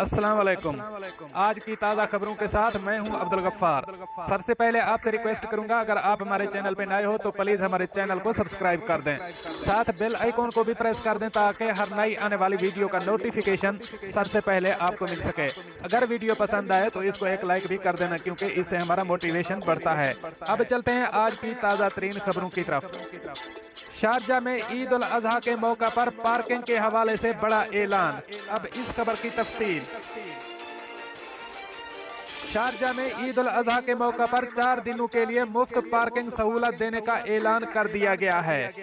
अस्सलाम वालेकुम। आज की ताज़ा खबरों के साथ मैं हूं अब्दुल गफ्फार। सबसे पहले आपसे रिक्वेस्ट करूंगा, अगर आप हमारे चैनल पे नए हो तो प्लीज़ हमारे चैनल को सब्सक्राइब कर दें, साथ बेल आइकॉन को भी प्रेस कर दें ताकि हर नई आने वाली वीडियो का नोटिफिकेशन सबसे पहले आपको मिल सके। अगर वीडियो पसंद आए तो इसको एक लाइक भी कर देना, क्योंकि इससे हमारा मोटिवेशन बढ़ता है। अब चलते हैं आज की ताज़ा तरीन खबरों की तरफ। शारजा में ईद उल अजहा के मौका पर पार्किंग के हवाले से बड़ा ऐलान। अब इस खबर की तफसील। शारजा में ईद उल अजहा के मौका पर 4 दिनों के लिए मुफ्त पार्किंग सहूलत देने का ऐलान कर दिया गया है,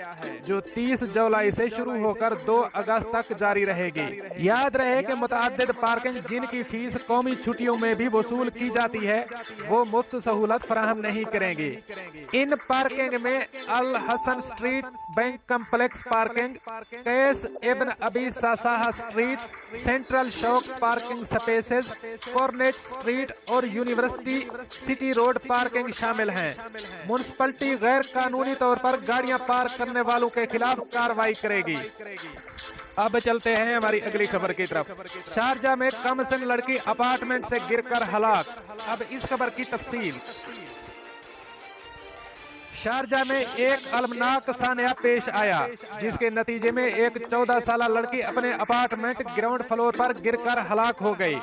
जो 30 जुलाई से शुरू होकर 2 अगस्त तक जारी रहेगी। याद रहे कि मुतअद्दिद पार्किंग जिनकी फीस कौमी छुट्टियों में भी वसूल की जाती है, वो मुफ्त सहूलत फराहम नहीं करेंगी। इन पार्किंग में Al Hasan street, bank complex parking, Qais ibn Abi Sasah street, central souk parking spaces, कॉर्नेट स्ट्रीट और यूनिवर्सिटी सिटी रोड पार्किंग शामिल हैं। म्युनिसिपैलिटी गैर कानूनी तौर पर गाड़ियां पार्क करने वालों के खिलाफ कार्रवाई करेगी। अब चलते हैं हमारी अगली खबर की तरफ। शारजा में कमसिन लड़की अपार्टमेंट से गिरकर हलाक। अब इस खबर की तफसील। शारजा में एक अलमनाक सानिया पेश आया, जिसके नतीजे में एक 14 साल लड़की अपने अपार्टमेंट ग्राउंड फ्लोर पर गिरकर हलाक हो गई।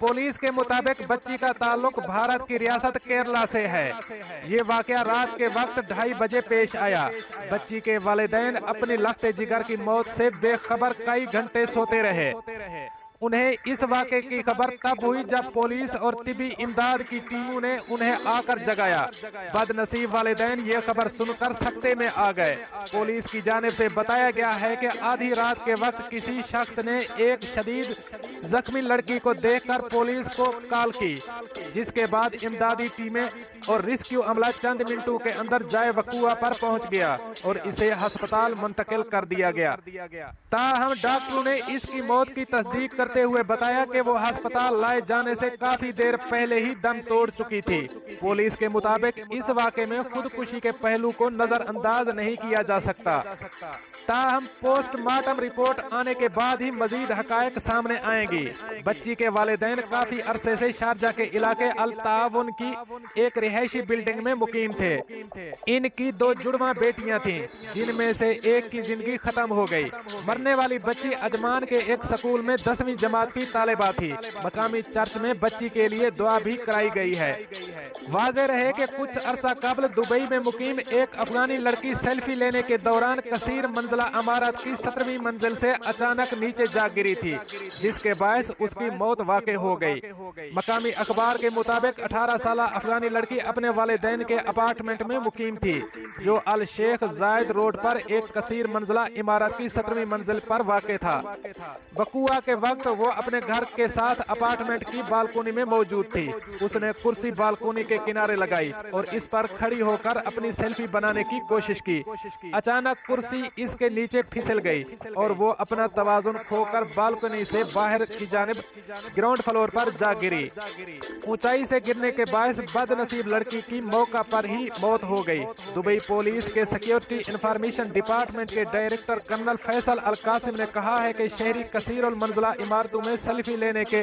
पुलिस के मुताबिक बच्ची का ताल्लुक भारत की रियासत केरला से है। ये वाकया रात के वक्त 2:30 बजे पेश आया। बच्ची के वालिदैन अपनी लख्ते जिगर की मौत से बेखबर कई घंटे सोते रहे। उन्हें इस वाक़े की खबर तब हुई जब पुलिस और तिबी इमदाद की टीमों ने उन्हें आकर जगाया। बदनसीब वालिदैन ये खबर सुनकर सख्ते में आ गए। पुलिस की जानिब से बताया गया है कि आधी रात के वक्त किसी शख्स ने एक शदीद जख्मी लड़की को देखकर पुलिस को कॉल की, जिसके बाद इमदादी टीमें और रेस्क्यू अमला चंद मिनटों के अंदर जाए वकूआ पर पहुंच गया और इसे अस्पताल मुंतकिल कर दिया गया। ताहम डॉक्टरों ने इसकी मौत की तस्दीक करते हुए बताया कि वो अस्पताल लाए जाने से काफी देर पहले ही दम तोड़ चुकी थी। पुलिस के मुताबिक इस वाक़े में खुदकुशी के पहलू को नजरअंदाज नहीं किया जा सकता। ताहम पोस्टमार्टम रिपोर्ट आने के बाद ही मजीद हकायक सामने आएंगी। बच्ची के वालिदैन काफी अरसे से शारजा के इलाके अल ताउन की एक रिहायशी बिल्डिंग में मुकीम थे। इनकी 2 जुड़वा बेटियां थीं, जिनमें से एक की जिंदगी खत्म हो गई। मरने वाली बच्ची अजमान के एक स्कूल में 10वीं जमात की तालिबा थी। मकामी चर्च में बच्ची के लिए दुआ भी कराई गई है। वाज़ेह रहे कि कुछ अरसा कबल दुबई में मुकीम एक अफगानी लड़की सेल्फी लेने के दौरान कसीर मंजिला इमारत की 17वीं मंजिल से अचानक नीचे जा गिरी थी, जिसके बायस उसकी मौत वाक़ई हो गई। मकामी अखबार के मुताबिक 18 साल अफगानी लड़की अपने वालिदैन के अपार्टमेंट में मुकीम थी, जो अल शेख जायद रोड पर एक कसीर मंजिला इमारत की 17वीं मंजिल पर वाक़ई था। वकूआ के वक्त वो अपने घर के साथ अपार्टमेंट की बालकोनी में मौजूद थी। उसने कुर्सी बालकोनी के किनारे लगाई और इस पर खड़ी होकर अपनी सेल्फी बनाने की कोशिश की। अचानक कुर्सी इसके नीचे फिसल गई और वो अपना तवाजुन खोकर बालकनी से बाहर की जानिब ग्राउंड फ्लोर पर जा गिरी। ऊंचाई से गिरने के बायस बदनसीब लड़की की मौका पर ही मौत हो गई। दुबई पुलिस के सिक्योरिटी इंफॉर्मेशन डिपार्टमेंट के डायरेक्टर कर्नल फैसल अल कासिम ने कहा है कि शहरी कसीर और मंजिला इमारतों में सेल्फी लेने के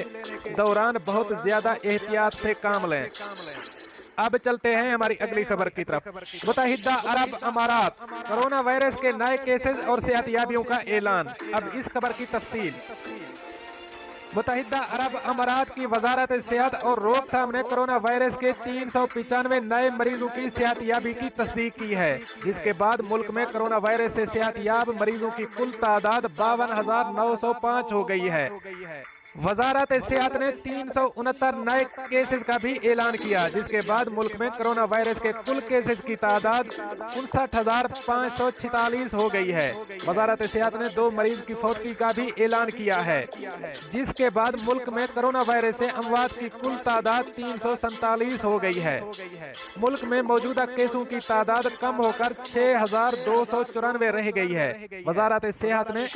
दौरान बहुत ज्यादा एहतियात से काम लें। अब चलते हैं हमारी अगली खबर की तरफ। मुत्तहिदा अरब अमारात, कोरोना वायरस के नए केसेस और सेहतयाबियों का ऐलान। अब इस खबर की तफसील। मुत्तहिदा अरब अमारात की वजारत सेहत और रोकथाम ने कोरोना वायरस के 395 नए मरीजों की सेहतयाबी की तस्दीक की है, जिसके बाद मुल्क में कोरोना वायरस से सेहतयाब मरीजों की कुल तादाद 52,905 हो गई है। वजारत सेहत ने 369 नए केसेस का भी ऐलान किया, जिसके बाद मुल्क में कोरोना वायरस के कुल केसेस की तादाद 59,546 हो गई है। वजारत सेहत ने 2 मरीज की फौतगी का भी ऐलान किया है, जिसके बाद मुल्क में कोरोना वायरस से अमवात की कुल तादाद 347 हो गई है। मुल्क में मौजूदा केसों की तादाद कम होकर 6,294 रह गई है। वजारत सेहत ने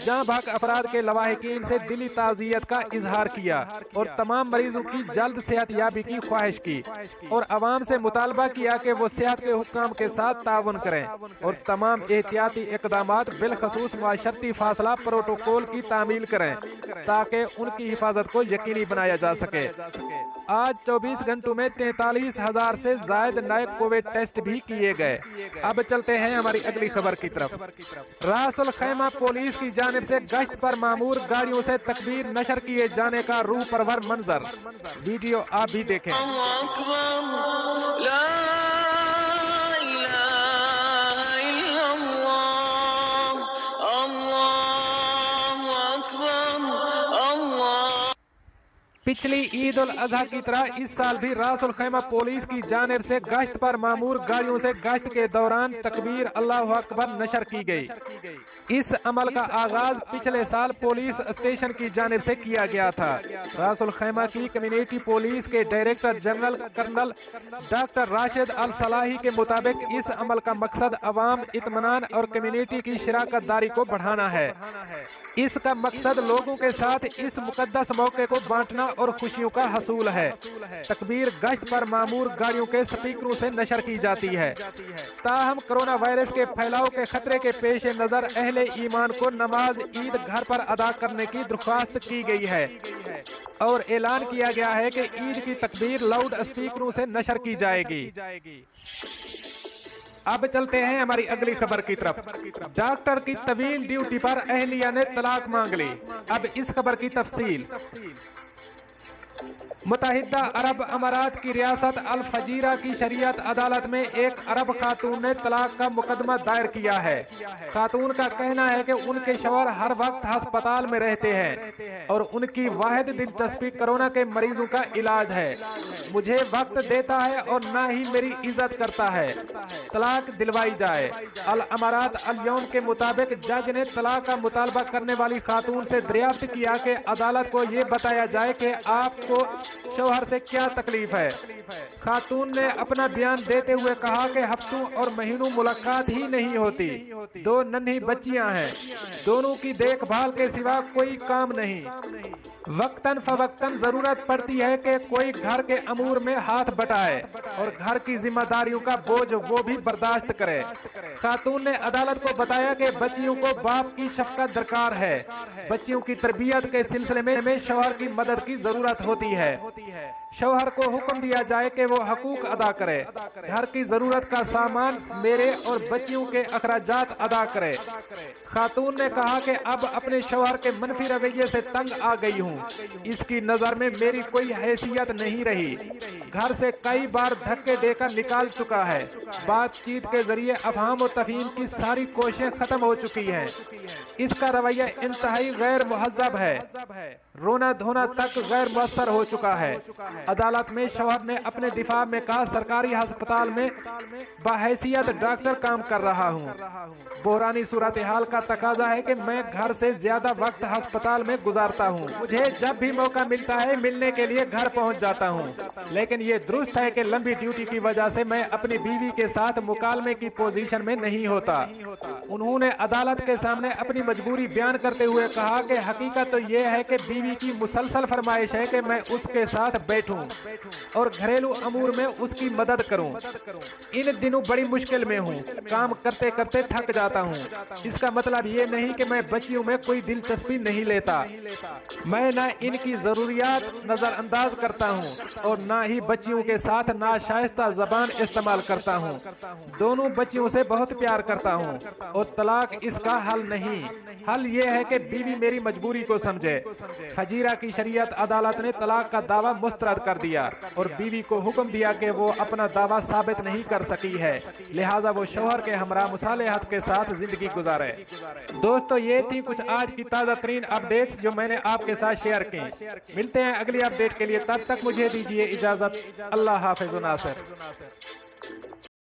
जाँ भाग अफराद के लवाहिकीन से दिली ताज़ियत کا اظہار کیا اور تمام مریضوں کی جلد صحت یابی کی خواہش کی اور عوام سے مطالبہ کیا کہ وہ صحت کے حکام کے ساتھ تعاون کریں اور تمام احتیاطی اقدامات بالخصوص معاشرتی فاصلہ پروٹوکول کی تعمیل کریں تاکہ ان کی حفاظت کو یقینی بنایا جا سکے۔ آج 24 گھنٹوں میں 43,000 سے زائد نئے کووڈ ٹیسٹ بھی کیے گئے۔ اب چلتے ہیں ہماری اگلی خبر کی طرف۔ راس الخیمہ پولیس کی جانب سے گشت پر مامور گاڑیوں سے تکبیر نشر کیے جانے کا روح پرور منظر، ویڈیو آپ بھی دیکھیں۔ پچھلی عید الاضحیٰ کی طرح اس سال بھی راس الخیمہ پولیس کی جانب سے گشت پر مامور گاڑیوں سے گشت کے دوران تکبیر اللہ اکبر نشر کی گئی۔ اس عمل کا آغاز پچھلے سال پولیس اسٹیشن کی جانب سے کیا گیا تھا۔ راس الخیمہ کی کمیونٹی پولیس کے director general colonel doctor Rashid Al Salahi کے مطابق اس عمل کا مقصد عوام اطمینان اور کمیونٹی کی شراکت داری کو بڑھانا ہے۔ اس کا مقصد لوگوں کے ساتھ اس مقدس موقع کو بانٹنا اور خوشیوں کا حصول ہے۔ تکبیر گشت پر مامور گاڑیوں کے سپیکروں سے نشر کی جاتی ہے۔ تاہم کرونا وائرس کے پھیلاؤ کے خطرے کے پیش نظر اہل ایمان کو نماز عید گھر پر ادا کرنے کی درخواست کی گئی ہے اور اعلان کیا گیا ہے کہ عید کی تکبیر لاؤڈ اسپیکروں سے نشر کی جائے گی۔ اب چلتے ہیں ہماری اگلی خبر کی طرف۔ ڈاکٹر کی طویل ڈیوٹی پر اہلیہ نے طلاق مانگ لی۔ اب اس خبر کی تفصیل۔ متحدہ عرب امارات کی ریاست الفجیرہ کی شریعت عدالت میں ایک عرب خاتون نے طلاق کا مقدمہ دائر کیا ہے۔ خاتون کا کہنا ہے کہ ان کے شوہر ہر وقت ہسپتال میں رہتے ہیں اور ان کی واحد دلچسپی کورونا کے مریضوں کا علاج ہے۔ مجھے وقت دیتا ہے اور نہ ہی میری عزت کرتا ہے، طلاق دلوائی جائے۔ الامارات الیوم کے مطابق جج نے طلاق کا مطالبہ کرنے والی خاتون سے دریافت کیا کہ عدالت کو یہ بتایا جائے کہ آپ کو شوہر سے کیا تکلیف ہے۔ خاتون نے اپنا بیان دیتے ہوئے کہا کہ ہفتوں اور مہینوں ملاقات ہی نہیں ہوتی، 2 ننھی بچیاں ہیں، دونوں کی دیکھ بھال کے سوا کوئی کام نہیں، وقتاً فوقتاً ضرورت پڑتی ہے کہ کوئی گھر کے امور میں ہاتھ بٹائے اور گھر کی ذمہ داریوں کا بوجھ وہ بھی برداشت کرے۔ خاتون نے عدالت کو بتایا کہ بچیوں کو باپ کی شفقت درکار ہے، بچیوں کی تربیت کے سلسلے میں شوہر کی مدد کی ضرورت ہوتی ہے۔ شوہر کو حکم دیا جائے کہ وہ حقوق ادا کرے، گھر کی ضرورت کا سامان، میرے اور بچیوں کے اخراجات ادا کرے۔ خاتون نے کہا کہ اب اپنے شوہر کے منفی رویے سے تنگ آ گئی ہوں، اس کی نظر میں میری کوئی حیثیت نہیں رہی، گھر سے کئی بار دھکے دے کر نکال چکا ہے، بات چیت کے ذریعے افہام و تفہیم کی ساری کوششیں ختم ہو چکی ہیں، اس کا رویہ انتہائی غیر مہذب ہے، رونا دھونا تک غیر مؤثر ہو چکا ہے۔ عدالت میں شوہر نے اپنے دفاع میں کہا، سرکاری ہسپتال میں بحیثیت ڈاکٹر کام کر رہا ہوں، بحرانی صورتحال کا تقاضا ہے کہ میں گھر سے زیادہ وقت ہسپتال میں گزارتا ہوں، مجھے جب بھی موقع ملتا ہے ملنے کے لیے گھر پہنچ جاتا ہوں، لیکن یہ درست ہے کہ لمبی ڈیوٹی کی وجہ سے میں اپنی بیوی کے ساتھ مکالمے کی پوزیشن میں نہیں ہوتا۔ انہوں نے عدالت کے سامنے اپنی مجبوری بیان کرتے ہوئے کہا کہ حقیقت تو یہ ہے کہ بیوی کی مسلسل فرمائش ہے کہ میں اس کے ساتھ بیٹھوں اور گھریلو امور میں اس کی مدد کروں۔ ان دنوں بڑی مشکل میں ہوں، کام کرتے کرتے تھک جاتا ہوں، اس کا مطلب یہ نہیں کہ میں بچیوں میں کوئی دلچسپی نہیں لیتا، میں نہ ان کی ضروریات نظر انداز کرتا ہوں اور نہ ہی بچیوں کے ساتھ ناشائستہ زبان استعمال کرتا ہوں، دونوں بچیوں سے بہت پیار کرتا ہوں اور طلاق اس کا حل نہیں، حل یہ ہے کہ بیوی میری مجبوری کو سمجھے۔ فجیرہ کی شریعت عدالت نے طلاق کا دعویٰ مسترد کر دیا اور بیوی کو حکم دیا کہ وہ اپنا دعویٰ ثابت نہیں کر سکی ہے، لہٰذا وہ شوہر کے ہمراہ مصالحت کے ساتھ زندگی گزارے۔ دوستو، یہ تھی کچھ آج کی تازہ ترین اپڈیٹس جو میں نے آپ کے ساتھ شیئر کی۔ ملتے ہیں اگلی اپڈیٹ کے لیے، تب تک مجھے دیجیے اجازت۔ اللہ حافظ و ناصر۔